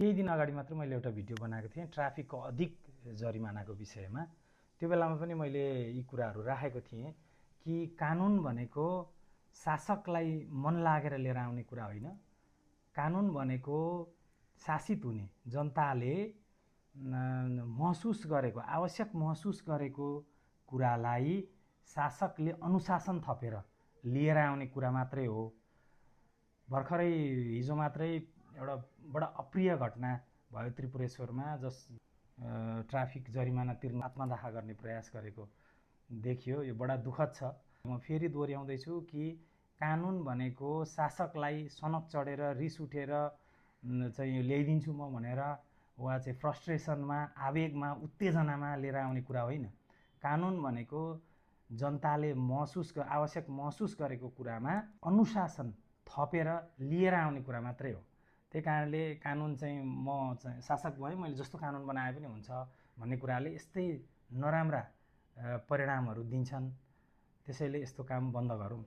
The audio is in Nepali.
केही दिन अगाडि मात्र मैले एउटा भिडियो बनाएको थिएँ ट्राफिकको अधिक जरिमानाको विषयमा। त्यो बेलामा पनि मैले यी कुराहरू राखेको थिएँ कि कानुन भनेको शासकलाई मन लागेर लिएर आउने कुरा होइन। कानुन भनेको शासित हुने जनताले महसुस गरेको, आवश्यक महसुस गरेको कुरालाई शासकले अनुशासन थपेर लिएर आउने कुरा मात्रै हो। भर्खरै हिजो मात्रै एउटा बडा अप्रिय घटना भयो त्रिपुरेश्वरमा, जस ट्राफिक जरिमाना तिर्न आत्मदाह गर्ने प्रयास गरेको देखियो। यो बडा दुःखद छ। म फेरि दोहोऱ्याउँदैछु कि कानुन भनेको शासकलाई सनक चढेर रिस उठेर चाहिँ ल्याइदिन्छु म भनेर वा चाहिँ फ्रस्ट्रेसनमा, आवेगमा, उत्तेजनामा लिएर आउने कुरा होइन। कानुन भनेको जनताले आवश्यक महसुस गरेको कुरामा अनुशासन थपेर लिएर आउने कुरा मात्रै हो। त्यही कारणले कानुन चाहिँ म चाहिँ शासक भएँ, मैले जस्तो कानुन बनाए पनि हुन्छ भन्ने कुराले यस्तै नराम्रा परिणामहरू दिन्छन्। त्यसैले यस्तो काम बन्द गरौँ।